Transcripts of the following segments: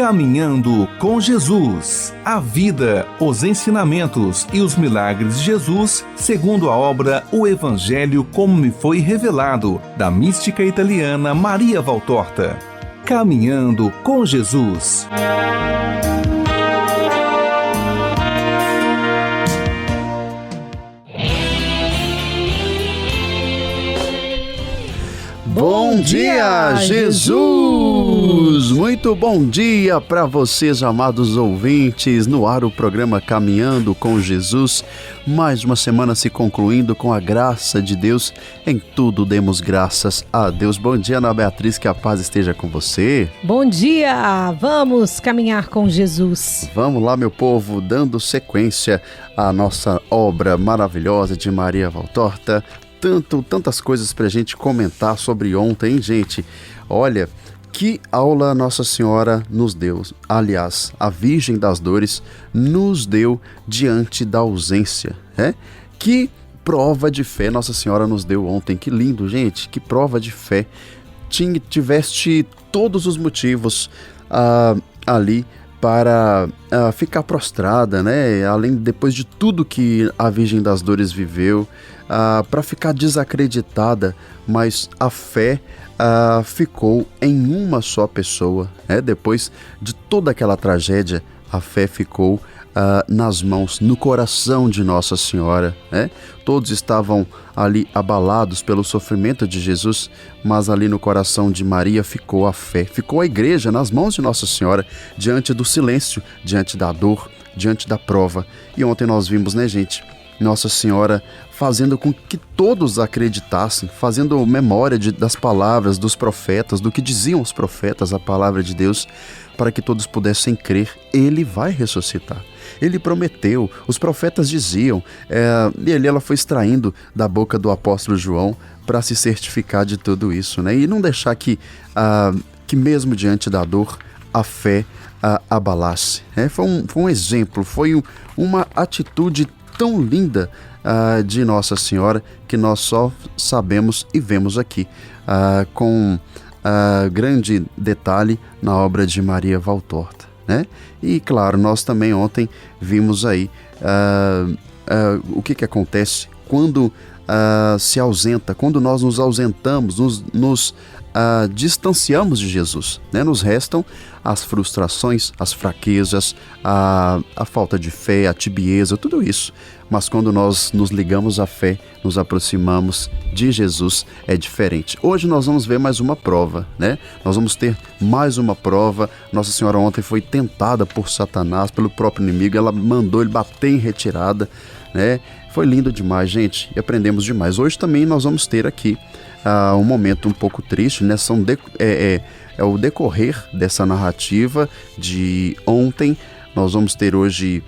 Caminhando com Jesus. A vida, os ensinamentos e os milagres de Jesus, segundo a obra O Evangelho como me foi revelado, da mística italiana Maria Valtorta. Caminhando com Jesus. Bom dia, Jesus! Muito bom dia para vocês, amados ouvintes. No ar o programa Caminhando com Jesus. Mais uma semana se concluindo com a graça de Deus. Em tudo demos graças a Deus. Bom dia, Ana Beatriz, que a paz esteja com você. Bom dia! Vamos caminhar com Jesus. Vamos lá, meu povo, dando sequência à nossa obra maravilhosa de Maria Valtorta. Tantas coisas pra gente comentar sobre ontem, hein, gente? Olha, que aula Nossa Senhora nos deu. Aliás, a Virgem das Dores nos deu diante da ausência, né? Que prova de fé Nossa Senhora nos deu ontem. Que lindo, gente, que prova de fé. Tiveste todos os motivos ali para ficar prostrada, né? Além, depois de tudo que a Virgem das Dores viveu, para ficar desacreditada, mas a fé ficou em uma só pessoa, né? Depois de toda aquela tragédia, a fé ficou nas mãos, no coração de Nossa Senhora, né? Todos estavam ali abalados pelo sofrimento de Jesus, mas ali no coração de Maria ficou a fé, ficou a igreja nas mãos de Nossa Senhora, diante do silêncio, diante da dor, diante da prova. E ontem nós vimos, né, gente, Nossa Senhora fazendo com que todos acreditassem, fazendo memória das palavras dos profetas, do que diziam os profetas, a palavra de Deus, para que todos pudessem crer. Ele vai ressuscitar. Ele prometeu, os profetas diziam, e ali ela foi extraindo da boca do apóstolo João para se certificar de tudo isso, né? E não deixar que mesmo diante da dor, a fé abalasse, né? Foi um exemplo, foi uma atitude tão linda de Nossa Senhora, que nós só sabemos e vemos aqui com grande detalhe na obra de Maria Valtorta, né? E claro, nós também ontem vimos aí o que acontece quando se ausenta, quando nós nos ausentamos, nos distanciamos de Jesus, né? Nos restam as frustrações, as fraquezas, a falta de fé, a tibieza, tudo isso. Mas quando nós nos ligamos à fé, nos aproximamos de Jesus, é diferente. Hoje nós vamos ver mais uma prova, né? Nós vamos ter mais uma prova. Nossa Senhora ontem foi tentada por Satanás, pelo próprio inimigo. Ela mandou ele bater em retirada, né? Foi lindo demais, gente, e aprendemos demais. Hoje também nós vamos ter aqui um momento um pouco triste, né? É o decorrer dessa narrativa de ontem. Nós vamos ter hoje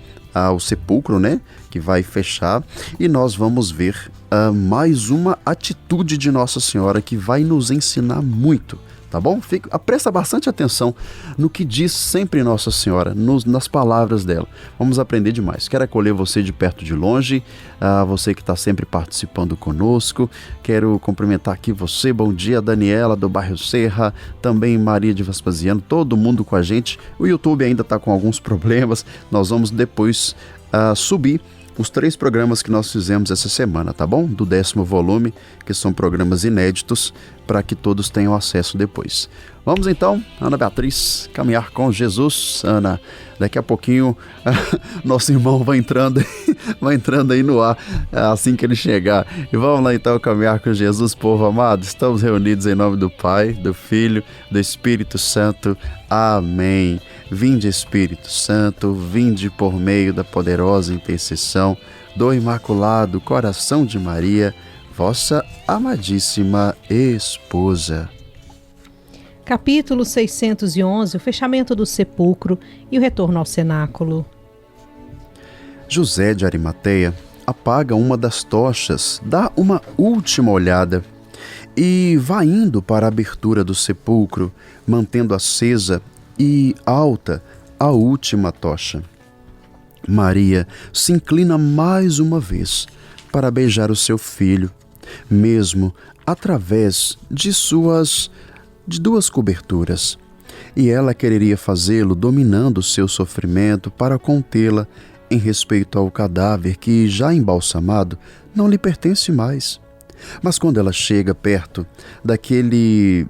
o sepulcro, né? Que vai fechar, e nós vamos ver mais uma atitude de Nossa Senhora que vai nos ensinar muito. Tá bom? Presta bastante atenção no que diz sempre Nossa Senhora, nas palavras dela. Vamos aprender demais. Quero acolher você de perto, de longe, você que está sempre participando conosco. Quero cumprimentar aqui você. Bom dia, Daniela, do bairro Serra, também Maria de Vespasiano, todo mundo com a gente. O YouTube ainda está com alguns problemas. Nós vamos depois subir os 3 programas que nós fizemos essa semana, tá bom? Do 10º volume, que são programas inéditos, para que todos tenham acesso depois. Vamos então, Ana Beatriz, caminhar com Jesus. Ana, daqui a pouquinho nosso irmão vai entrando aí no ar, assim que ele chegar. E vamos lá então caminhar com Jesus, povo amado. Estamos reunidos em nome do Pai, do Filho, do Espírito Santo. Amém. Vinde, Espírito Santo, vinde por meio da poderosa intercessão do Imaculado Coração de Maria, vossa amadíssima esposa. Capítulo 611, o fechamento do sepulcro e o retorno ao cenáculo. José de Arimateia apaga uma das tochas, dá uma última olhada e vai indo para a abertura do sepulcro, mantendo acesa e alta a última tocha. Maria se inclina mais uma vez para beijar o seu filho, mesmo através de duas coberturas, e ela quereria fazê-lo dominando seu sofrimento para contê-la em respeito ao cadáver que, já embalsamado, não lhe pertence mais. Mas quando ela chega perto daquele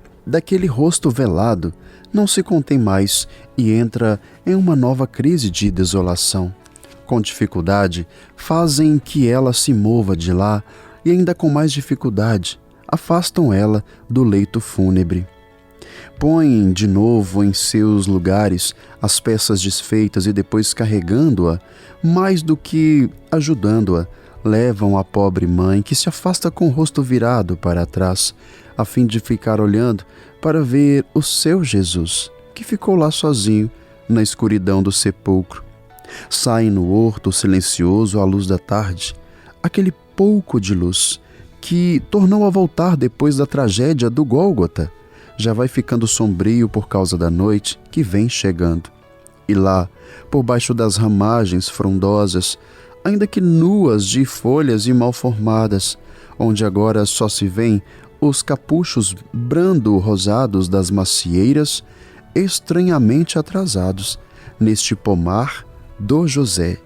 rosto velado, não se contém mais e entra em uma nova crise de desolação. Com dificuldade, fazem que ela se mova de lá e ainda com mais dificuldade, afastam ela do leito fúnebre. Põem de novo em seus lugares as peças desfeitas e depois, carregando-a, mais do que ajudando-a, levam a pobre mãe, que se afasta com o rosto virado para trás, a fim de ficar olhando para ver o seu Jesus, que ficou lá sozinho na escuridão do sepulcro. Saem no horto silencioso à luz da tarde, aquele pouco de luz que tornou a voltar depois da tragédia do Gólgota. Já vai ficando sombrio por causa da noite que vem chegando. E lá, por baixo das ramagens frondosas, ainda que nuas de folhas e mal formadas, onde agora só se vêem os capuchos brando-rosados das macieiras, estranhamente atrasados, neste pomar do José,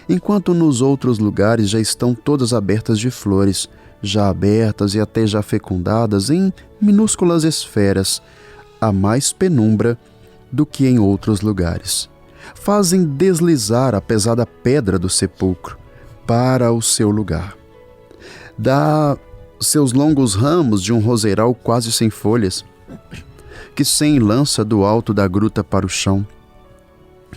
enquanto nos outros lugares já estão todas abertas de flores, já abertas e até já fecundadas em minúsculas esferas, há mais penumbra do que em outros lugares. Fazem deslizar a pesada pedra do sepulcro para o seu lugar. Dá seus longos ramos de um roseiral quase sem folhas, que sem lança do alto da gruta para o chão.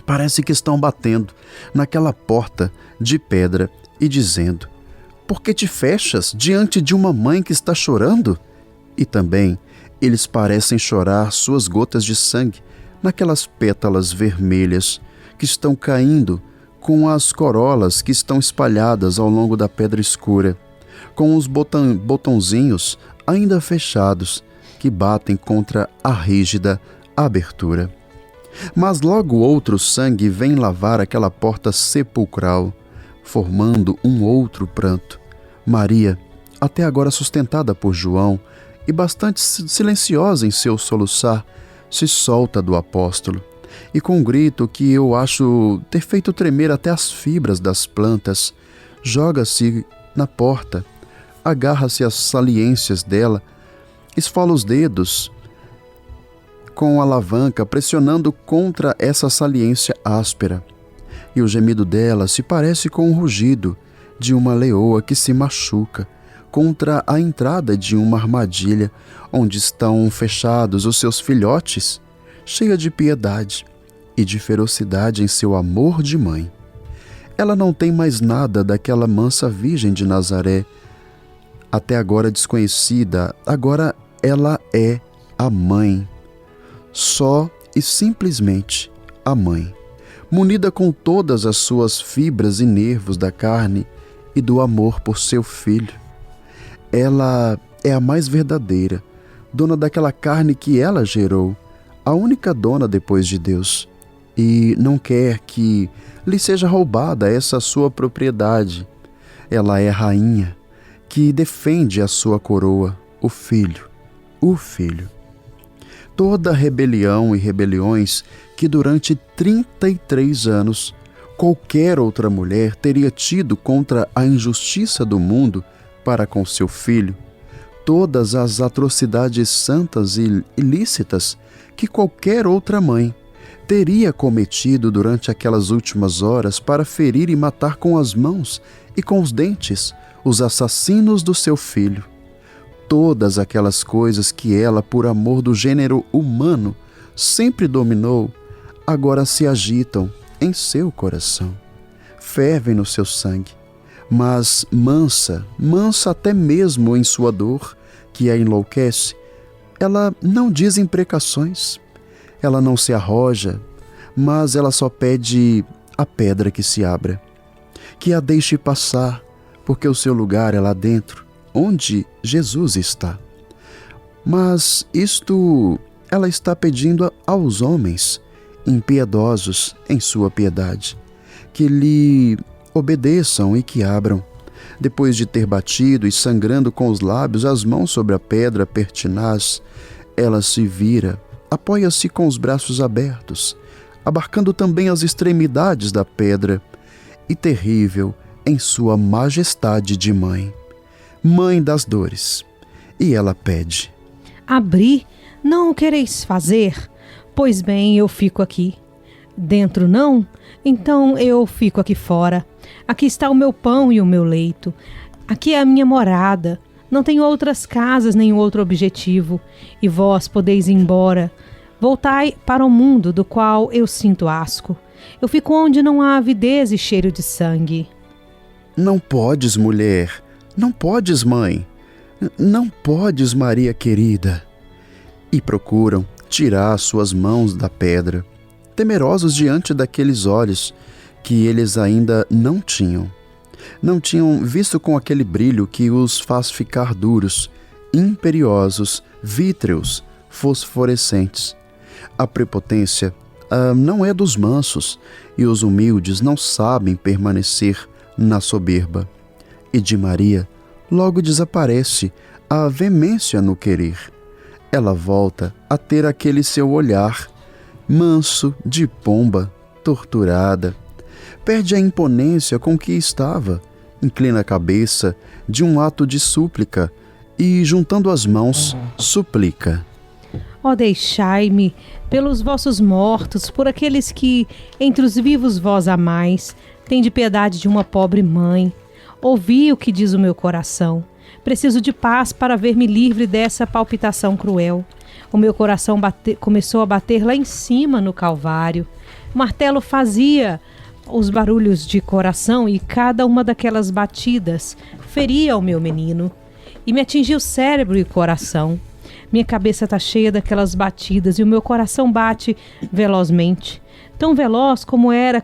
Parece que estão batendo naquela porta de pedra e dizendo: por que te fechas diante de uma mãe que está chorando? E também eles parecem chorar suas gotas de sangue naquelas pétalas vermelhas que estão caindo com as corolas que estão espalhadas ao longo da pedra escura, com os botãozinhos ainda fechados que batem contra a rígida abertura. Mas logo outro sangue vem lavar aquela porta sepulcral, formando um outro pranto. Maria, até agora sustentada por João e bastante silenciosa em seu soluçar, se solta do apóstolo e, com um grito que eu acho ter feito tremer até as fibras das plantas, joga-se na porta, agarra-se às saliências dela, esfola os dedos com a alavanca, pressionando contra essa saliência áspera. E o gemido dela se parece com o rugido de uma leoa que se machuca contra a entrada de uma armadilha onde estão fechados os seus filhotes, cheia de piedade e de ferocidade em seu amor de mãe. Ela não tem mais nada daquela mansa Virgem de Nazaré, até agora desconhecida. Agora ela é a mãe, só e simplesmente a mãe, munida com todas as suas fibras e nervos da carne e do amor por seu filho. Ela é a mais verdadeira, dona daquela carne que ela gerou, a única dona depois de Deus, e não quer que lhe seja roubada essa sua propriedade. Ela é rainha, que defende a sua coroa, o Filho. Toda rebelião e rebeliões que durante 33 anos qualquer outra mulher teria tido contra a injustiça do mundo para com seu filho, todas as atrocidades santas e ilícitas que qualquer outra mãe teria cometido durante aquelas últimas horas para ferir e matar com as mãos e com os dentes os assassinos do seu filho. Todas aquelas coisas que ela, por amor do gênero humano, sempre dominou, agora se agitam em seu coração, fervem no seu sangue, mas mansa até mesmo em sua dor, que a enlouquece, ela não diz imprecações, ela não se arroja, mas ela só pede a pedra que se abra, que a deixe passar, porque o seu lugar é lá dentro, onde Jesus está. Mas isto ela está pedindo aos homens impiedosos em sua piedade, que lhe obedeçam e que abram. Depois de ter batido e sangrando com os lábios as mãos sobre a pedra pertinaz, ela se vira apoia-se com os braços abertos, abarcando também as extremidades da pedra, e terrível em sua majestade de mãe, mãe das dores. E ela pede: Abri, não o quereis fazer? Pois bem, eu fico aqui. Dentro não? Então eu fico aqui fora. Aqui está o meu pão e o meu leito. Aqui é a minha morada. Não tenho outras casas, nem outro objetivo. E vós podeis ir embora. Voltai para o mundo do qual eu sinto asco. Eu fico onde não há avidez e cheiro de sangue. Não podes, mulher. Não podes, mãe. Não podes, Maria querida. E procuram tirar suas mãos da pedra, temerosos diante daqueles olhos que eles ainda não tinham. Não tinham visto com aquele brilho que os faz ficar duros, imperiosos, vítreos, fosforescentes. A prepotência não é dos mansos, e os humildes não sabem permanecer na soberba. E de Maria logo desaparece a veemência no querer. Ela volta a ter aquele seu olhar, manso de pomba, torturada. Perde a imponência com que estava, inclina a cabeça de um ato de súplica e, juntando as mãos, suplica: Ó, deixai-me pelos vossos mortos, por aqueles que entre os vivos vós amais, tende piedade de uma pobre mãe. Ouvi o que diz o meu coração. Preciso de paz para ver-me livre dessa palpitação cruel. O meu coração começou a bater lá em cima no Calvário. O martelo fazia os barulhos de coração e cada uma daquelas batidas feria o meu menino. E me atingia o cérebro e o coração. Minha cabeça está cheia daquelas batidas e o meu coração bate velozmente. Tão veloz como era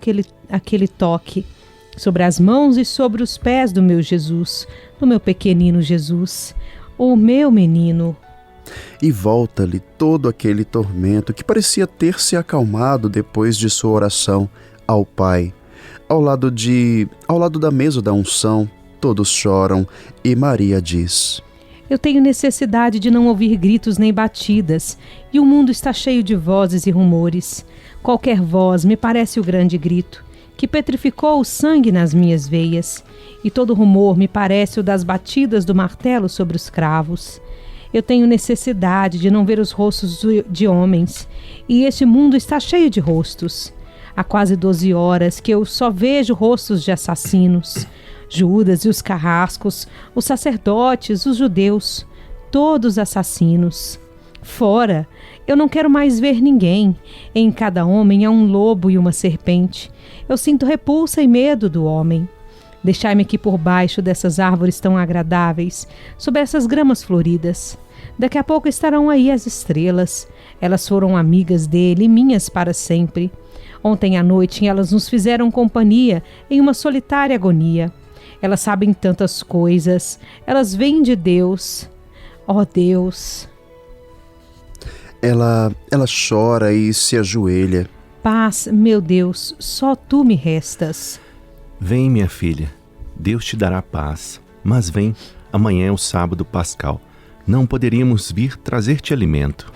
aquele toque sobre as mãos e sobre os pés do meu Jesus, do meu pequenino Jesus, o meu menino. E volta-lhe todo aquele tormento que parecia ter se acalmado depois de sua oração ao Pai. Ao lado da mesa da unção, todos choram e Maria diz: Eu tenho necessidade de não ouvir gritos nem batidas, e o mundo está cheio de vozes e rumores. Qualquer voz me parece o grande grito que petrificou o sangue nas minhas veias, e todo rumor me parece o das batidas do martelo sobre os cravos. Eu tenho necessidade de não ver os rostos de homens, e este mundo está cheio de rostos. Há quase 12 horas que eu só vejo rostos de assassinos, Judas e os carrascos, os sacerdotes, os judeus, todos assassinos. Fora, eu não quero mais ver ninguém. Em cada homem há um lobo e uma serpente. Eu sinto repulsa e medo do homem. Deixai-me aqui por baixo dessas árvores tão agradáveis, sob essas gramas floridas. Daqui a pouco estarão aí as estrelas. Elas foram amigas dele e minhas para sempre. Ontem à noite elas nos fizeram companhia em uma solitária agonia. Elas sabem tantas coisas. Elas vêm de Deus. Ó Deus! Ela chora e se ajoelha. Paz, meu Deus, só tu me restas. Vem, minha filha, Deus te dará paz. Mas vem, amanhã é o sábado pascal. Não poderíamos vir trazer-te alimento.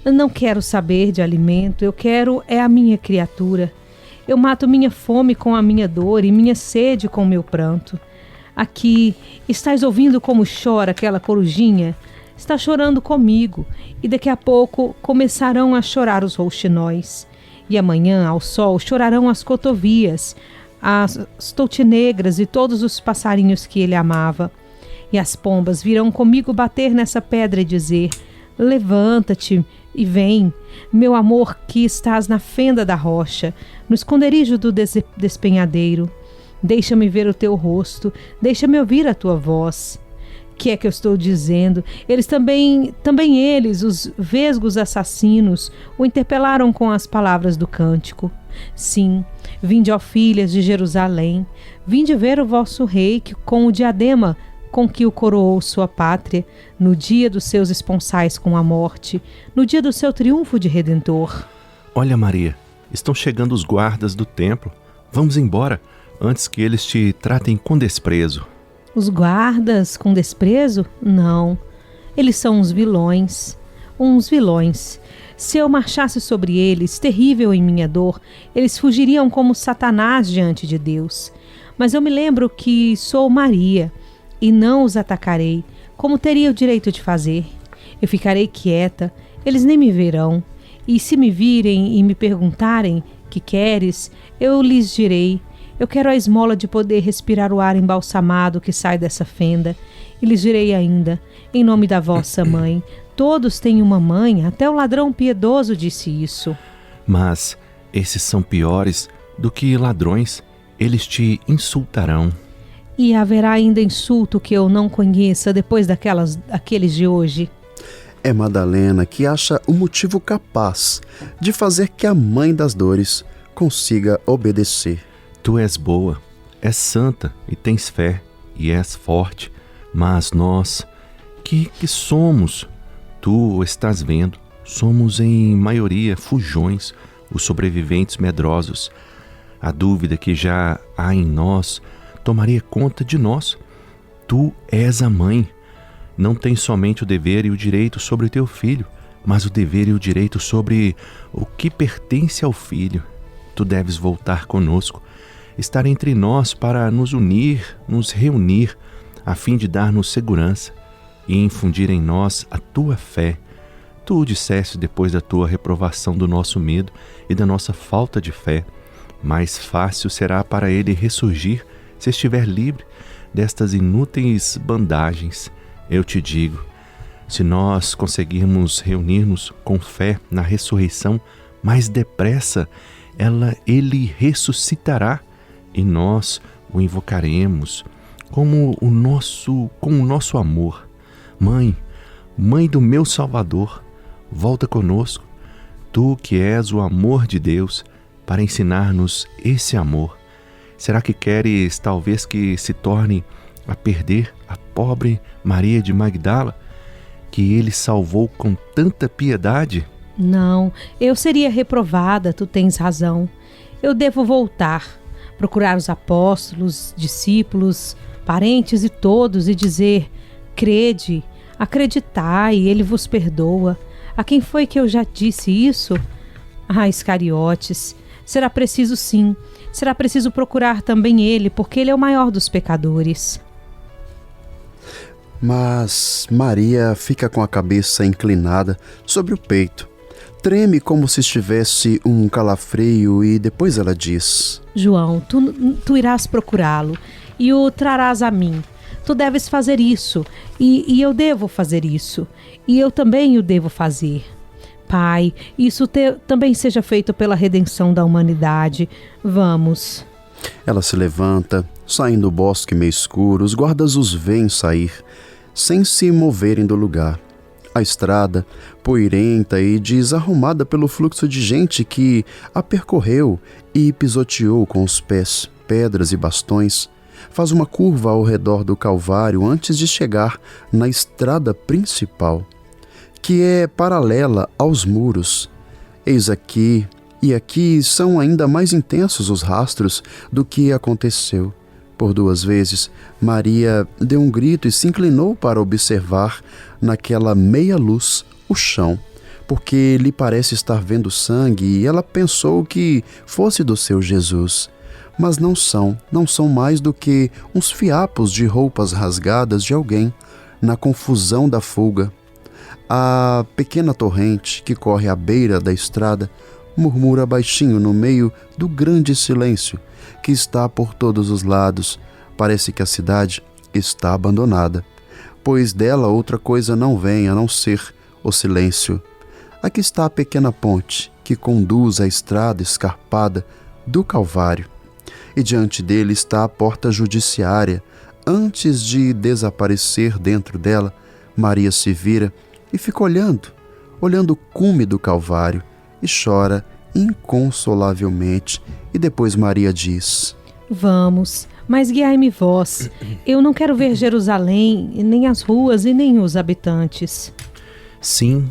Não quero saber de alimento, eu quero é a minha criatura. Eu mato minha fome com a minha dor e minha sede com o meu pranto. Aqui, estás ouvindo como chora aquela corujinha? Está chorando comigo, e daqui a pouco começarão a chorar os rouxinóis. E amanhã, ao sol, chorarão as cotovias, as toutinegras e todos os passarinhos que ele amava. E as pombas virão comigo bater nessa pedra e dizer: levanta-te e vem, meu amor, que estás na fenda da rocha, no esconderijo do despenhadeiro. Deixa-me ver o teu rosto, deixa-me ouvir a tua voz. Que é que eu estou dizendo? Eles também eles, os vesgos assassinos, o interpelaram com as palavras do cântico. Sim, vinde, ó filhas de Jerusalém, vinde ver o vosso rei com o diadema com que o coroou sua pátria, no dia dos seus esponsais com a morte, no dia do seu triunfo de Redentor. Olha, Maria, estão chegando os guardas do templo. Vamos embora, antes que eles te tratem com desprezo. Os guardas com desprezo? Não. Eles são uns vilões. Se eu marchasse sobre eles, terrível em minha dor, eles fugiriam como Satanás diante de Deus. Mas eu me lembro que sou Maria, e não os atacarei, como teria o direito de fazer. Eu ficarei quieta, eles nem me verão. E se me virem e me perguntarem: que queres? Eu lhes direi: eu quero a esmola de poder respirar o ar embalsamado que sai dessa fenda. E lhes direi ainda: em nome da vossa mãe. Todos têm uma mãe, até o ladrão piedoso disse isso. Mas esses são piores do que ladrões, eles te insultarão. E haverá ainda insulto que eu não conheça depois daqueles de hoje. É Madalena que acha o motivo capaz de fazer que a mãe das dores consiga obedecer. Tu és boa, és santa e tens fé e és forte, mas nós, que somos? Tu o estás vendo, somos em maioria fujões, os sobreviventes medrosos. A dúvida que já há em nós tomaria conta de nós. Tu és a mãe. Não tens somente o dever e o direito sobre o teu filho, mas o dever e o direito sobre o que pertence ao filho. Tu deves voltar conosco, estar entre nós para nos unir, nos reunir, a fim de dar-nos segurança e infundir em nós a tua fé. Tu o disseste depois da tua reprovação do nosso medo e da nossa falta de fé. Mais fácil será para ele ressurgir se estiver livre destas inúteis bandagens. Eu te digo, se nós conseguirmos reunir-nos com fé na ressurreição, mais depressa ele ressuscitará e nós o invocaremos com o nosso amor. Mãe do meu Salvador, volta conosco, tu que és o amor de Deus, para ensinar-nos esse amor. Será que queres talvez que se torne a perder a pobre Maria de Magdala, que ele salvou com tanta piedade? Não, eu seria reprovada, tu tens razão. Eu devo voltar, procurar os apóstolos, discípulos, parentes e todos e dizer: crede, acreditai, ele vos perdoa. A quem foi que eu já disse isso? Ah, Iscariotes, será preciso sim, será preciso procurar também ele, porque ele é o maior dos pecadores. Mas Maria fica com a cabeça inclinada sobre o peito. Treme como se estivesse um calafrio e depois ela diz: João, tu irás procurá-lo e o trarás a mim. Tu deves fazer isso e eu devo fazer isso e eu também o devo fazer. Pai, isso também seja feito pela redenção da humanidade. Vamos. Ela se levanta, sai do bosque meio escuro, os guardas os veem sair, sem se moverem do lugar. A estrada, poeirenta e desarrumada pelo fluxo de gente que a percorreu e pisoteou com os pés, pedras e bastões, faz uma curva ao redor do Calvário antes de chegar na estrada principal, que é paralela aos muros. Eis aqui, e aqui são ainda mais intensos os rastros do que aconteceu. Por 2 vezes, Maria deu um grito e se inclinou para observar, naquela meia luz, o chão, porque lhe parece estar vendo sangue e ela pensou que fosse do seu Jesus. Mas não são mais do que uns fiapos de roupas rasgadas de alguém, na confusão da fuga. A pequena torrente que corre à beira da estrada murmura baixinho no meio do grande silêncio que está por todos os lados. Parece que a cidade está abandonada, pois dela outra coisa não vem a não ser o silêncio. Aqui está a pequena ponte que conduz à estrada escarpada do Calvário, e diante dele está a porta judiciária. Antes de desaparecer dentro dela, Maria se vira e fica olhando o cume do Calvário e chora inconsolavelmente. E depois Maria diz: Vamos, mas guiai-me vós. Eu não quero ver Jerusalém, nem as ruas e nem os habitantes. Sim,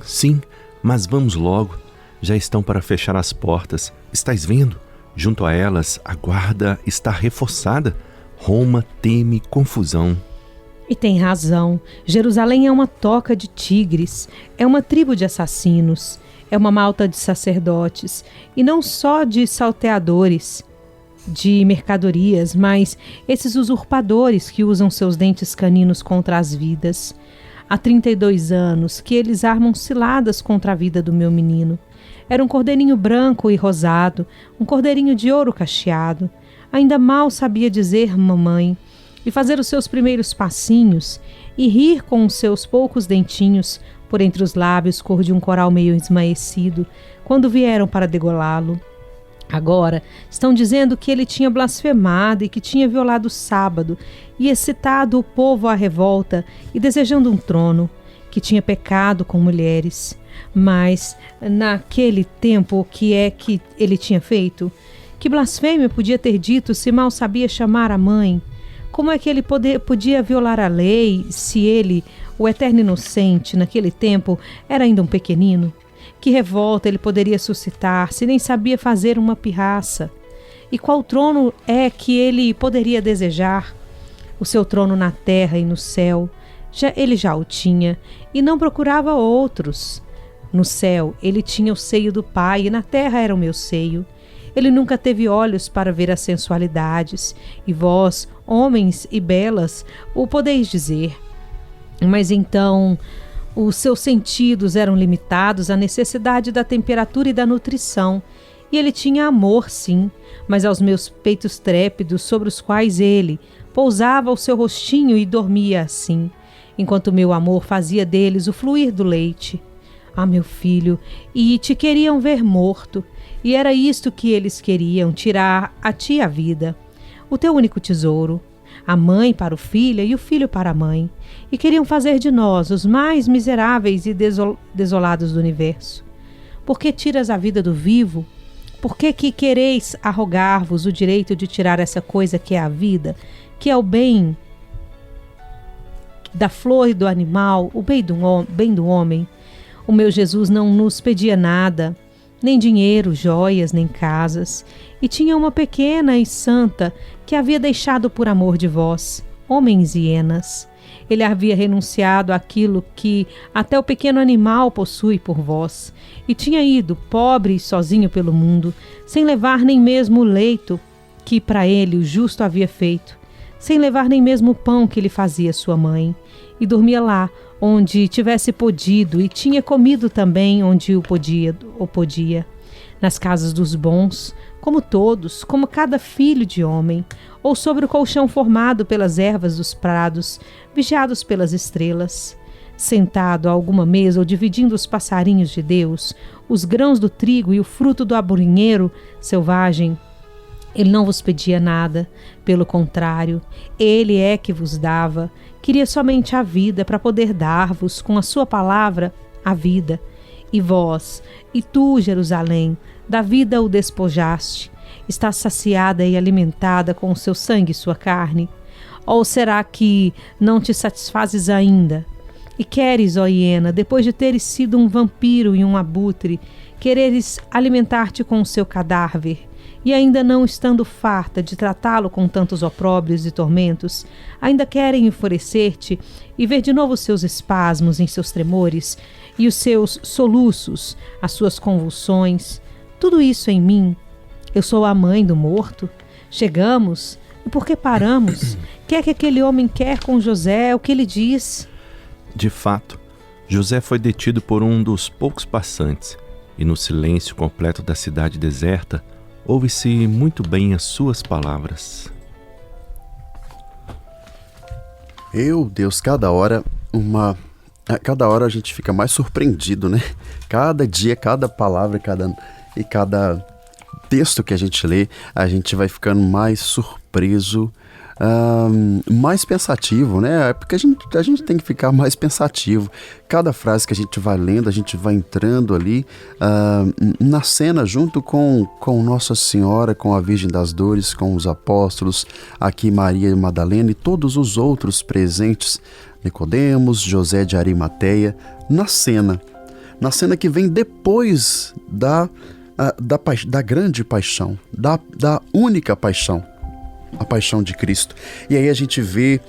mas vamos logo. Já estão para fechar as portas. Estais vendo? Junto a elas, a guarda está reforçada. Roma teme confusão. E tem razão. Jerusalém é uma toca de tigres, é uma tribo de assassinos, é uma malta de sacerdotes, e não só de salteadores de mercadorias, mas esses usurpadores que usam seus dentes caninos contra as vidas. Há 32 anos que eles armam ciladas contra a vida do meu menino. Era um cordeirinho branco e rosado, um cordeirinho de ouro cacheado. Ainda mal sabia dizer mamãe, e fazer os seus primeiros passinhos, e rir com os seus poucos dentinhos por entre os lábios cor de um coral meio esmaecido, quando vieram para degolá-lo. Agora estão dizendo que ele tinha blasfemado e que tinha violado o sábado e excitado o povo à revolta e desejando um trono, que tinha pecado com mulheres. Mas naquele tempo, o que é que ele tinha feito? Que blasfêmia podia ter dito se mal sabia chamar a mãe? Como é que ele podia violar a lei se ele, o eterno inocente, naquele tempo, era ainda um pequenino? Que revolta ele poderia suscitar se nem sabia fazer uma pirraça? E qual trono é que ele poderia desejar? O seu trono na terra e no céu, ele já o tinha, e não procurava outros. No céu ele tinha o seio do Pai, e na terra era o meu seio. Ele nunca teve olhos para ver as sensualidades, e vós, homens e belas, o podeis dizer. Mas então os seus sentidos eram limitados à necessidade da temperatura e da nutrição, e ele tinha amor, sim, mas aos meus peitos trépidos, sobre os quais ele pousava o seu rostinho e dormia assim, enquanto meu amor fazia deles o fluir do leite. Ah, meu filho, e te queriam ver morto, e era isto que eles queriam, tirar a ti a vida, o teu único tesouro, a mãe para o filho e o filho para a mãe, e queriam fazer de nós os mais miseráveis e desolados do universo. Por que tiras a vida do vivo? Por que quereis arrogar-vos o direito de tirar essa coisa que é a vida, que é o bem da flor e do animal, o bem do homem? O meu Jesus não nos pedia nada, nem dinheiro, joias, nem casas, e tinha uma pequena e santa que havia deixado por amor de vós, homens hienas. Ele havia renunciado àquilo que até o pequeno animal possui por vós, e tinha ido, pobre e sozinho pelo mundo, sem levar nem mesmo o leito que para ele o justo havia feito, sem levar nem mesmo o pão que lhe fazia sua mãe, e dormia lá, onde tivesse podido, e tinha comido também onde o podia, nas casas dos bons, como todos, como cada filho de homem, ou sobre o colchão formado pelas ervas dos prados, vigiados pelas estrelas, sentado a alguma mesa ou dividindo os passarinhos de Deus, os grãos do trigo e o fruto do aborinheiro selvagem. Ele não vos pedia nada, pelo contrário, ele é que vos dava. Queria somente a vida para poder dar-vos, com a sua palavra, a vida. E vós, e tu, Jerusalém, da vida o despojaste, está saciada e alimentada com o seu sangue e sua carne? Ou será que não te satisfazes ainda? E queres, ó hiena, depois de teres sido um vampiro e um abutre, quereres alimentar-te com o seu cadáver? E ainda não estando farta de tratá-lo com tantos opróbrios e tormentos, ainda querem enfurecer-te e ver de novo os seus espasmos em seus tremores e os seus soluços, as suas convulsões. Tudo isso em mim. Eu sou a mãe do morto. Chegamos, e por que paramos? Que é que aquele homem quer com José? O que ele diz? De fato, José foi detido por um dos poucos passantes, e no silêncio completo da cidade deserta, ouve-se muito bem as suas palavras. Meu Deus, cada hora a gente fica mais surpreendido, né? Cada dia, cada palavra, cada texto que a gente lê, a gente vai ficando mais surpreso, mais pensativo, né? Porque a gente tem que ficar mais pensativo. Cada frase que a gente vai lendo, a gente vai entrando ali na cena junto com Nossa Senhora, com a Virgem das Dores, com os apóstolos, aqui Maria Madalena e todos os outros presentes, Nicodemos, José de Arimateia, na cena que vem depois da grande paixão, da única paixão. a paixão de Cristo. E aí a gente vê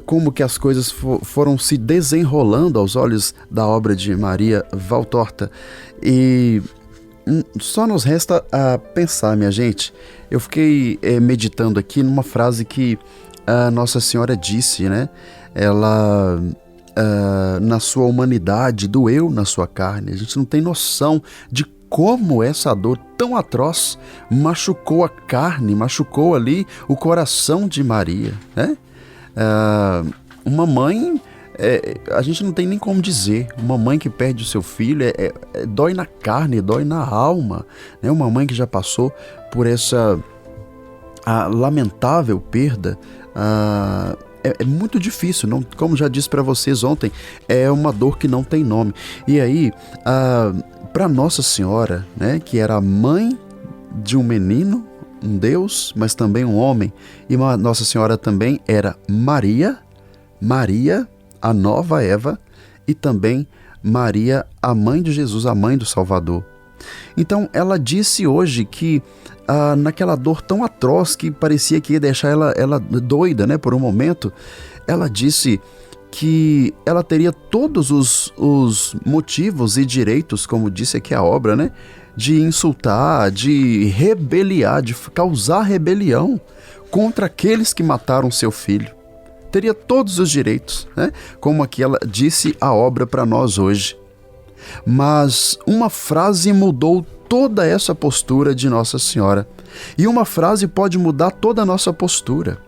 como que as coisas foram se desenrolando aos olhos da obra de Maria Valtorta. E só nos resta pensar, minha gente. Eu fiquei meditando aqui numa frase que a Nossa Senhora disse, né? Ela, na sua humanidade, doeu na sua carne. A gente não tem noção de como essa dor tão atroz machucou a carne, machucou ali o coração de Maria, né? Uma mãe, a gente não tem nem como dizer, uma mãe que perde o seu filho, dói na carne, dói na alma, né? Uma mãe que já passou por essa lamentável perda, é muito difícil, não, como já disse para vocês ontem, é uma dor que não tem nome. E aí, para Nossa Senhora, né, que era a mãe de um menino, um Deus, mas também um homem, e Nossa Senhora também era Maria, a nova Eva, e também Maria, a mãe de Jesus, a mãe do Salvador. Então ela disse hoje que naquela dor tão atroz que parecia que ia deixar ela doida, né, por um momento, ela disse que ela teria todos os motivos e direitos, como disse aqui a obra, né, de insultar, de rebeliar, de causar rebelião contra aqueles que mataram seu filho. Teria todos os direitos, né, como aqui ela disse a obra para nós hoje. Mas uma frase mudou toda essa postura de Nossa Senhora. E uma frase pode mudar toda a nossa postura.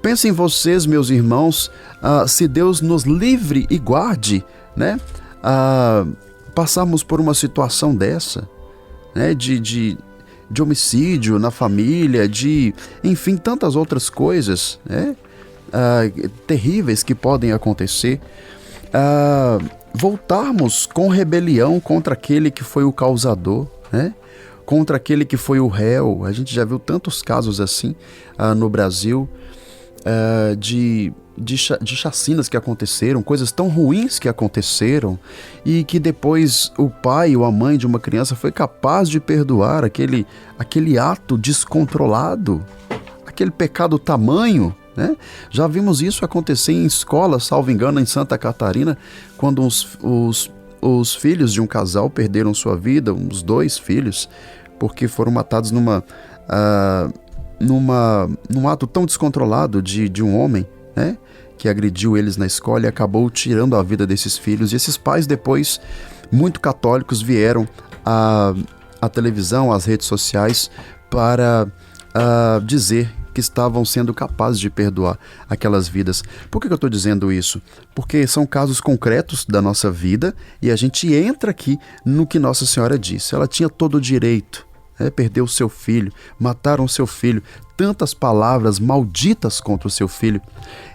Pensem vocês, meus irmãos, se Deus nos livre e guarde, né, passarmos por uma situação dessa, né, de homicídio na família, enfim, tantas outras coisas, né, terríveis que podem acontecer. Voltarmos com rebelião contra aquele que foi o causador, né? Contra aquele que foi o réu. A gente já viu tantos casos assim no Brasil, de chacinas que aconteceram, coisas tão ruins que aconteceram, e que depois o pai ou a mãe de uma criança foi capaz de perdoar aquele ato descontrolado, aquele pecado tamanho, né? Já vimos isso acontecer em escolas, salvo engano, em Santa Catarina, quando os filhos de um casal perderam sua vida, uns 2 filhos, porque foram matados num ato tão descontrolado de um homem, né, que agrediu eles na escola e acabou tirando a vida desses filhos. E esses pais depois, muito católicos, vieram à televisão, às redes sociais, para dizer que estavam sendo capazes de perdoar aquelas vidas. Por que eu estou dizendo isso? Porque são casos concretos da nossa vida e a gente entra aqui no que Nossa Senhora disse. Ela tinha todo o direito, perdeu o seu filho, mataram o seu filho, tantas palavras malditas contra o seu filho.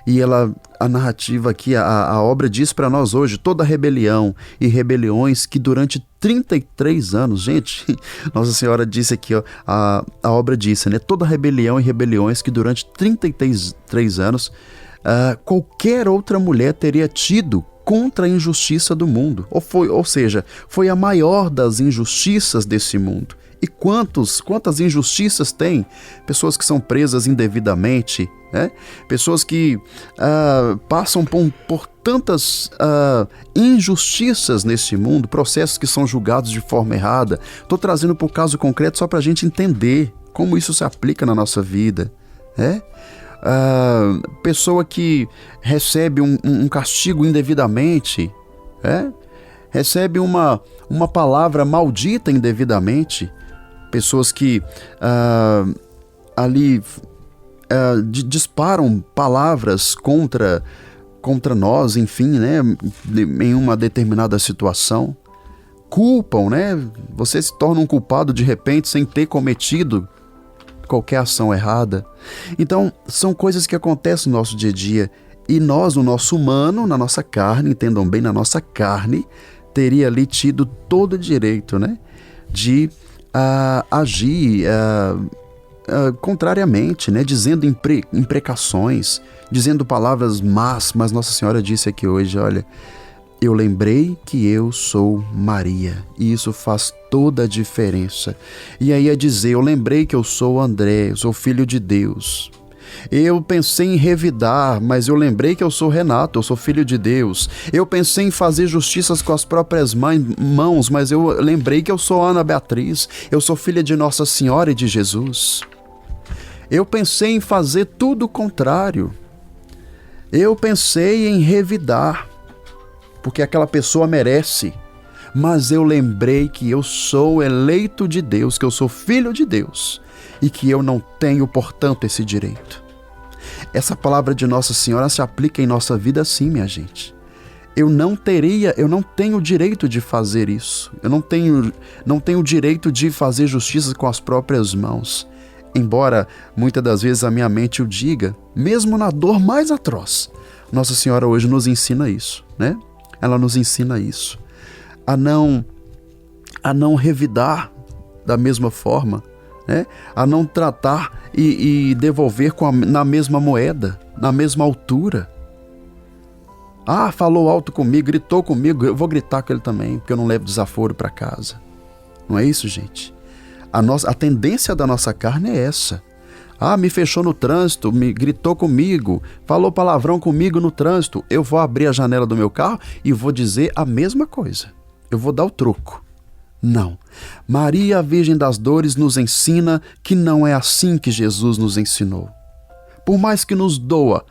E a narrativa aqui, a obra diz para nós hoje, toda rebelião e rebeliões que durante 33 anos, gente, Nossa Senhora disse aqui, ó, a obra disse, né, toda rebelião e rebeliões que durante 33 anos qualquer outra mulher teria tido contra a injustiça do mundo, ou seja, foi a maior das injustiças desse mundo. E quantas injustiças tem? Pessoas que são presas indevidamente, né? Pessoas que passam por tantas injustiças nesse mundo, processos que são julgados de forma errada. Estou trazendo para o caso concreto só para a gente entender como isso se aplica na nossa vida, né? Pessoa que recebe um castigo indevidamente, recebe uma palavra maldita indevidamente. Pessoas que ali disparam palavras contra nós, enfim, né, em uma determinada situação. Culpam, né? Você se torna um culpado de repente sem ter cometido qualquer ação errada. Então, são coisas que acontecem no nosso dia a dia. E nós, no nosso humano, na nossa carne, entendam bem, na nossa carne, teria ali tido todo o direito, né, de agir contrariamente, né, dizendo imprecações, dizendo palavras más, mas Nossa Senhora disse aqui hoje, olha, Eu lembrei que eu sou Maria, e isso faz toda a diferença. E aí é dizer, eu lembrei que eu sou André, eu sou filho de Deus. Eu pensei em revidar, mas eu lembrei que eu sou Renato, eu sou filho de Deus. Eu pensei em fazer justiças com as próprias mãos, mas eu lembrei que eu sou Ana Beatriz, eu sou filha de Nossa Senhora e de Jesus. Eu pensei em fazer tudo o contrário. Eu pensei em revidar, porque aquela pessoa merece. Mas eu lembrei que eu sou eleito de Deus, que eu sou filho de Deus e que eu não tenho, portanto, esse direito. Essa palavra de Nossa Senhora se aplica em nossa vida sim, minha gente. Eu não tenho o direito de fazer isso. Eu não tenho o direito de fazer justiça com as próprias mãos. Embora muitas das vezes a minha mente o diga, mesmo na dor mais atroz. Nossa Senhora hoje nos ensina isso, né? Ela nos ensina isso. A não revidar da mesma forma, né? A não tratar e devolver na mesma moeda, na mesma altura. Ah, falou alto comigo, gritou comigo, eu vou gritar com ele também, porque eu não levo desaforo para casa. Não é isso, gente? A tendência da nossa carne é essa. Ah, me fechou no trânsito, me gritou comigo, falou palavrão comigo no trânsito. Eu vou abrir a janela do meu carro e vou dizer a mesma coisa. Eu vou dar o troco. Não. Maria, a Virgem das Dores, nos ensina que não é assim que Jesus nos ensinou. Por mais que nos doa,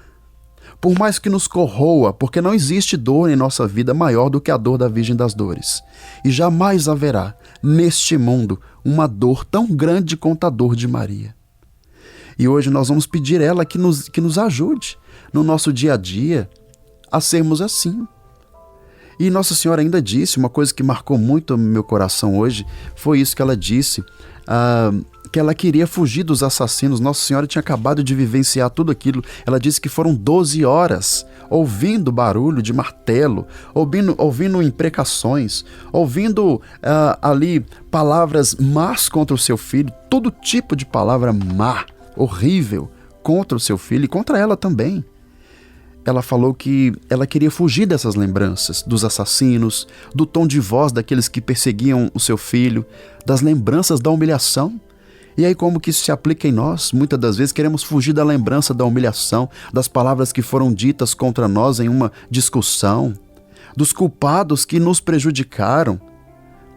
por mais que nos corroa, porque não existe dor em nossa vida maior do que a dor da Virgem das Dores. E jamais haverá, neste mundo, uma dor tão grande quanto a dor de Maria. E hoje nós vamos pedir ela que nos ajude no nosso dia a dia a sermos assim. E Nossa Senhora ainda disse, uma coisa que marcou muito meu coração hoje, foi isso que ela disse, que ela queria fugir dos assassinos. Nossa Senhora tinha acabado de vivenciar tudo aquilo. Ela disse que foram 12 horas ouvindo barulho de martelo, ouvindo imprecações, ouvindo ali palavras más contra o seu filho, todo tipo de palavra má, horrível, contra o seu filho e contra ela também. Ela falou que ela queria fugir dessas lembranças, dos assassinos, do tom de voz daqueles que perseguiam o seu filho, das lembranças da humilhação. E aí como que isso se aplica em nós? Muitas das vezes queremos fugir da lembrança da humilhação, das palavras que foram ditas contra nós em uma discussão, dos culpados que nos prejudicaram,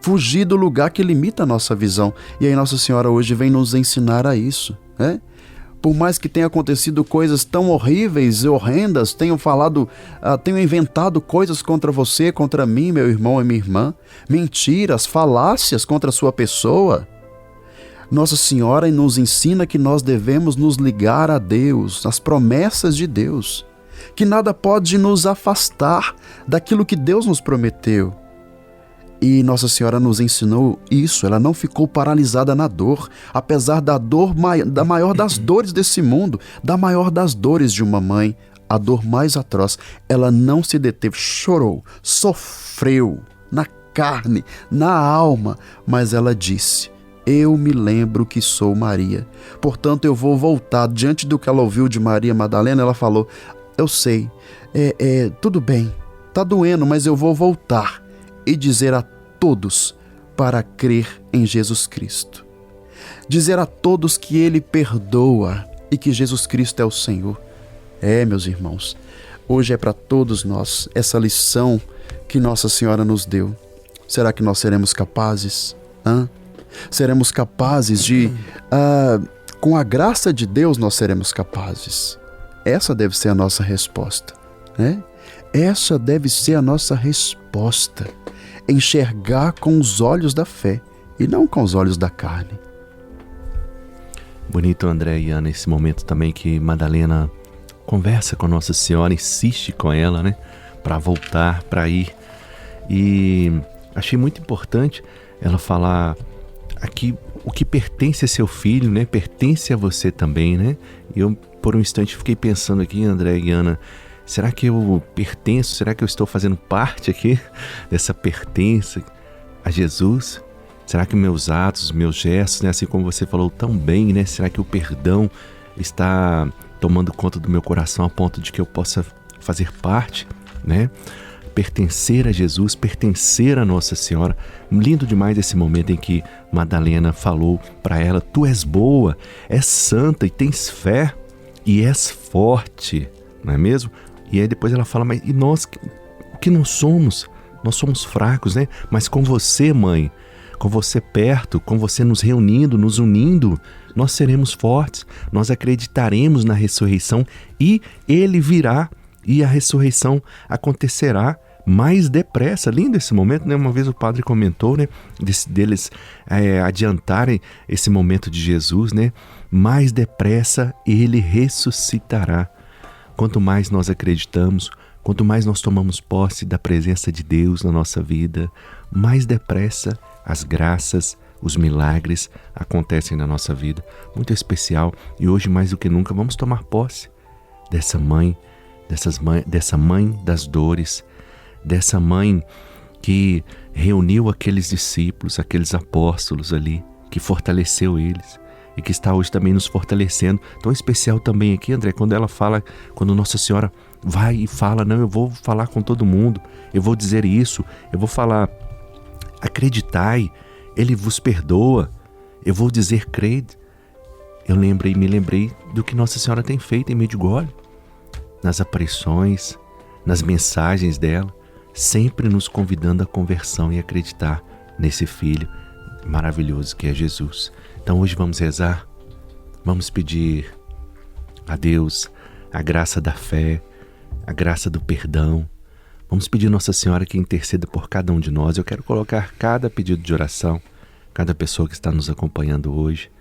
fugir do lugar que limita a nossa visão. E aí Nossa Senhora hoje vem nos ensinar a isso, né? Por mais que tenha acontecido coisas tão horríveis e horrendas, tenham inventado coisas contra você, contra mim, meu irmão e minha irmã, mentiras, falácias contra a sua pessoa, Nossa Senhora nos ensina que nós devemos nos ligar a Deus, às promessas de Deus, que nada pode nos afastar daquilo que Deus nos prometeu. E Nossa Senhora nos ensinou isso, ela não ficou paralisada na dor, apesar da dor, da maior das dores desse mundo, da maior das dores de uma mãe, a dor mais atroz. Ela não se deteve, chorou, sofreu na carne, na alma, mas ela disse: eu me lembro que sou Maria, portanto eu vou voltar. Diante do que ela ouviu de Maria Madalena, ela falou: eu sei, tudo bem, tá doendo, mas eu vou voltar e dizer a todos para crer em Jesus Cristo. Dizer a todos que Ele perdoa e que Jesus Cristo é o Senhor. Meus irmãos, hoje é para todos nós essa lição que Nossa Senhora nos deu. Será que nós seremos capazes? Seremos capazes de... com a graça de Deus nós seremos capazes. Essa deve ser a nossa resposta, né? Essa deve ser a nossa resposta. Enxergar com os olhos da fé e não com os olhos da carne. Bonito, André e Ana, esse momento também que Madalena conversa com Nossa Senhora, insiste com ela, né, para voltar, para ir. E achei muito importante ela falar aqui o que pertence a seu filho, né, pertence a você também, né? E eu, por um instante, fiquei pensando aqui, André e Ana, será que eu pertenço? Será que eu estou fazendo parte aqui dessa pertença a Jesus? Será que meus atos, meus gestos, né, assim como você falou tão bem, né, será que o perdão está tomando conta do meu coração a ponto de que eu possa fazer parte, né? pertencer a Jesus, pertencer a Nossa Senhora. Lindo demais esse momento em que Madalena falou para ela: tu és boa, és santa e tens fé e és forte, não é mesmo? E aí depois ela fala: mas e nós, o que nós somos? Nós somos fracos, né? Mas com você, mãe, com você perto, com você nos reunindo, nos unindo, nós seremos fortes, nós acreditaremos na ressurreição e Ele virá e a ressurreição acontecerá mais depressa. Lindo esse momento, né? Uma vez o padre comentou, né? Deles adiantarem esse momento de Jesus, né? Mais depressa Ele ressuscitará. Quanto mais nós acreditamos, quanto mais nós tomamos posse da presença de Deus na nossa vida, mais depressa as graças, os milagres acontecem na nossa vida. Muito especial, e hoje mais do que nunca vamos tomar posse dessa mãe, dessa mãe das dores, dessa mãe que reuniu aqueles discípulos, aqueles apóstolos ali, que fortaleceu eles e que está hoje também nos fortalecendo. Tão especial também aqui, André, quando ela fala, quando Nossa Senhora vai e fala: não, eu vou falar com todo mundo, eu vou dizer isso, eu vou falar, acreditai, Ele vos perdoa, eu vou dizer crede. Me lembrei do que Nossa Senhora tem feito em Medjugorje, nas aparições, nas mensagens dela, sempre nos convidando à conversão e acreditar nesse Filho maravilhoso que é Jesus. Então hoje vamos rezar, vamos pedir a Deus a graça da fé, a graça do perdão. Vamos pedir Nossa Senhora que interceda por cada um de nós. Eu quero colocar cada pedido de oração, cada pessoa que está nos acompanhando hoje,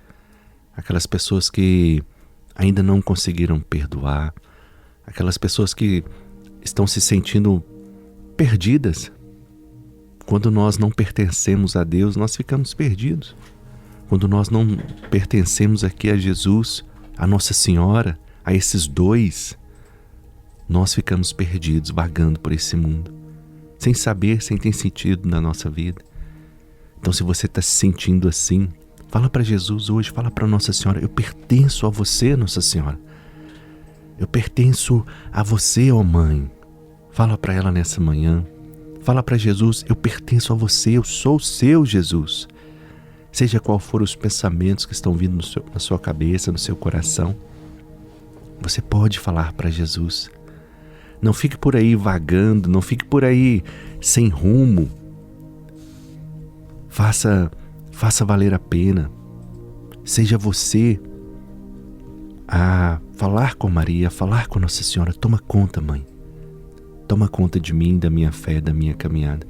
aquelas pessoas que ainda não conseguiram perdoar, aquelas pessoas que estão se sentindo perdidas. Quando nós não pertencemos a Deus, nós ficamos perdidos. Quando nós não pertencemos aqui a Jesus, a Nossa Senhora, a esses dois, nós ficamos perdidos, vagando por esse mundo, sem saber, sem ter sentido na nossa vida. Então, se você está se sentindo assim, fala para Jesus hoje, fala para Nossa Senhora: eu pertenço a você, Nossa Senhora. Eu pertenço a você, ó Mãe. Fala para ela nessa manhã. Fala para Jesus: eu pertenço a você, eu sou seu, Jesus. Seja qual for os pensamentos que estão vindo na sua cabeça, no seu coração, você pode falar para Jesus. Não fique por aí vagando, não fique por aí sem rumo. Faça valer a pena. Seja você a falar com Maria, a falar com Nossa Senhora. Toma conta, Mãe. Toma conta de mim, da minha fé, da minha caminhada.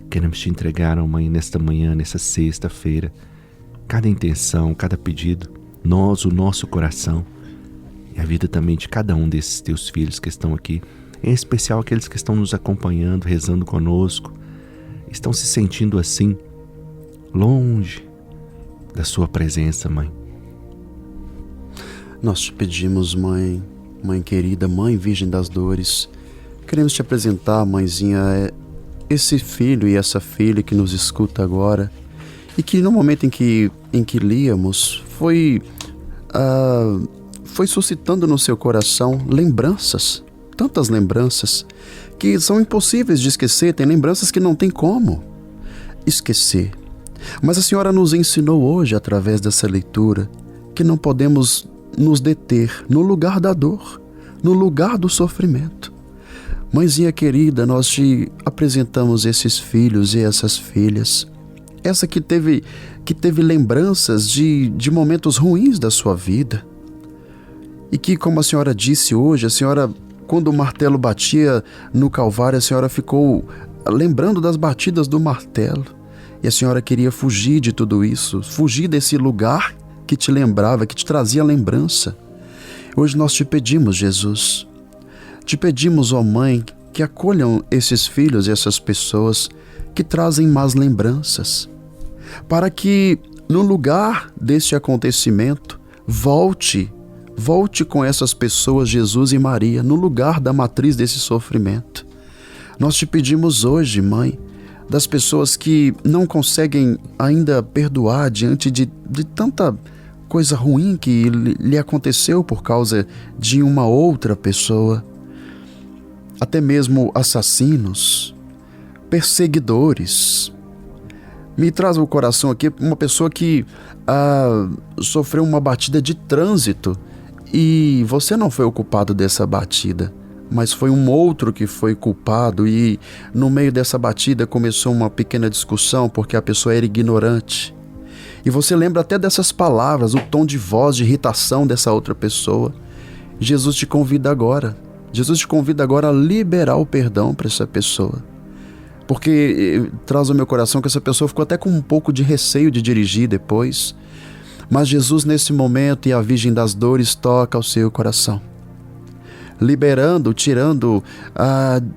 Queremos te entregar, ó Mãe, nesta manhã, nessa sexta-feira, cada intenção, cada pedido, o nosso coração e a vida também de cada um desses teus filhos que estão aqui, em especial aqueles que estão nos acompanhando, rezando conosco, estão se sentindo assim, longe da sua presença, Mãe. Nós te pedimos, Mãe, Mãe querida, Mãe Virgem das Dores, queremos te apresentar, Mãezinha, esse filho e essa filha que nos escuta agora e que no momento em que líamos foi suscitando no seu coração lembranças, tantas lembranças que são impossíveis de esquecer, tem lembranças que não tem como esquecer. Mas a Senhora nos ensinou hoje, através dessa leitura, que não podemos nos deter no lugar da dor, no lugar do sofrimento. Mãezinha querida, nós te apresentamos esses filhos e essas filhas, essa que teve lembranças de momentos ruins da sua vida, e que, como a Senhora disse hoje, a Senhora, quando o martelo batia no Calvário, a Senhora ficou lembrando das batidas do martelo, e a Senhora queria fugir de tudo isso, fugir desse lugar que te lembrava, que te trazia lembrança. Hoje nós te pedimos, Jesus, te pedimos, ó Mãe, que acolham esses filhos e essas pessoas que trazem más lembranças, para que no lugar deste acontecimento volte com essas pessoas, Jesus e Maria, no lugar da matriz desse sofrimento. Nós te pedimos hoje, Mãe, das pessoas que não conseguem ainda perdoar diante de tanta coisa ruim que lhe aconteceu por causa de uma outra pessoa. até mesmo assassinos, perseguidores. Me traz ao coração aqui uma pessoa que sofreu uma batida de trânsito e você não foi o culpado dessa batida, mas foi um outro que foi culpado, e no meio dessa batida começou uma pequena discussão porque a pessoa era ignorante. E você lembra até dessas palavras, o tom de voz de irritação dessa outra pessoa. Jesus te convida agora a liberar o perdão para essa pessoa. Porque traz ao meu coração que essa pessoa ficou até com um pouco de receio de dirigir depois. Mas Jesus, nesse momento, e a Virgem das Dores toca ao seu coração, liberando, tirando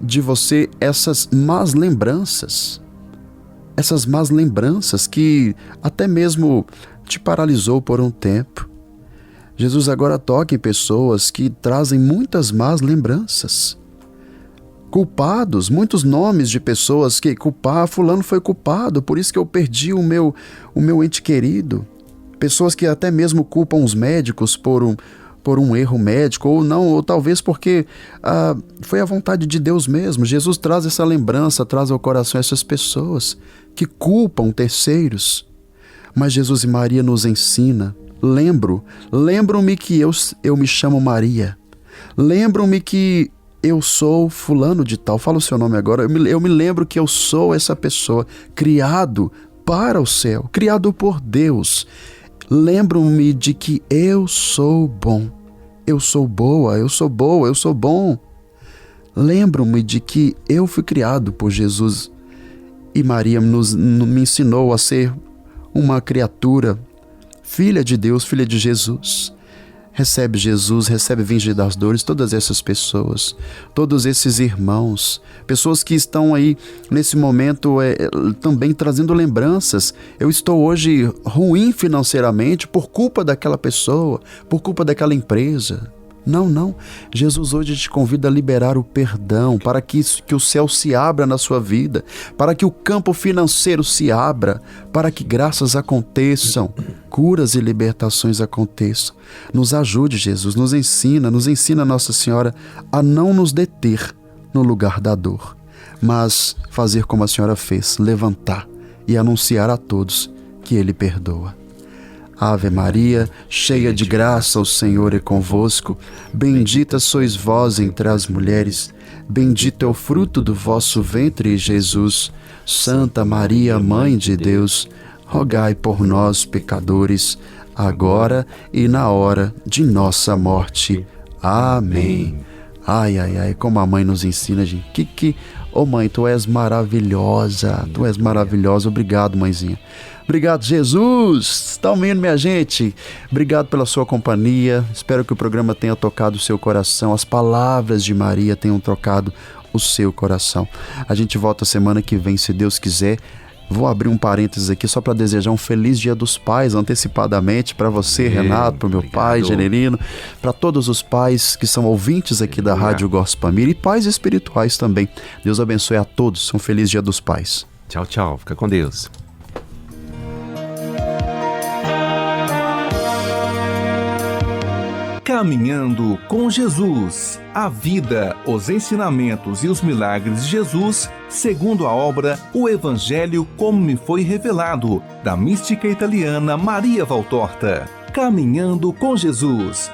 de você essas más lembranças. Essas más lembranças que até mesmo te paralisou por um tempo. Jesus agora toca em pessoas que trazem muitas más lembranças. Culpados, muitos nomes de pessoas que fulano foi culpado, por isso que eu perdi o meu ente querido. Pessoas que até mesmo culpam os médicos por um erro médico, ou não, ou talvez porque foi a vontade de Deus mesmo. Jesus traz essa lembrança, traz ao coração essas pessoas que culpam terceiros. Mas Jesus e Maria nos ensina. Lembro-me que eu me chamo Maria. Lembro-me que eu sou fulano de tal. Fala o seu nome agora. Eu me lembro que eu sou essa pessoa, criado para o céu, criado por Deus. Lembro-me de que eu sou bom. Eu sou boa, eu sou boa, eu sou bom. Lembro-me de que eu fui criado por Jesus. E Maria me ensinou a ser uma criatura, filha de Deus, filha de Jesus. Recebe Jesus, recebe Virgem das Dores, todas essas pessoas, todos esses irmãos, pessoas que estão aí nesse momento também trazendo lembranças. Eu estou hoje ruim financeiramente por culpa daquela pessoa, por culpa daquela empresa. Não. Jesus hoje te convida a liberar o perdão para que o céu se abra na sua vida, para que o campo financeiro se abra, para que graças aconteçam, curas e libertações aconteçam. Nos ajude, Jesus, nos ensina Nossa Senhora a não nos deter no lugar da dor, mas fazer como a Senhora fez, levantar e anunciar a todos que Ele perdoa. Ave Maria, cheia de graça, o Senhor é convosco. Bendita sois vós entre as mulheres. Bendito é o fruto do vosso ventre, Jesus. Santa Maria, Mãe de Deus, rogai por nós, pecadores, agora e na hora de nossa morte. Amém. Ai, como a mãe nos ensina, gente. Ô mãe, tu és maravilhosa. Tu és maravilhosa. Obrigado, mãezinha. Obrigado, Jesus. Está ouvindo, minha gente? Obrigado pela sua companhia. Espero que o programa tenha tocado o seu coração. As palavras de Maria tenham tocado o seu coração. A gente volta semana que vem, se Deus quiser. Vou abrir um parênteses aqui só para desejar um feliz Dia dos Pais antecipadamente para você, Renato, para o meu pai, Generino, para todos os pais que são ouvintes aqui da Rádio Gospel Família e pais espirituais também. Deus abençoe a todos. Um feliz Dia dos Pais. Tchau. Fica com Deus. Caminhando com Jesus. A vida, os ensinamentos e os milagres de Jesus, segundo a obra O Evangelho como me foi revelado, da mística italiana Maria Valtorta. Caminhando com Jesus.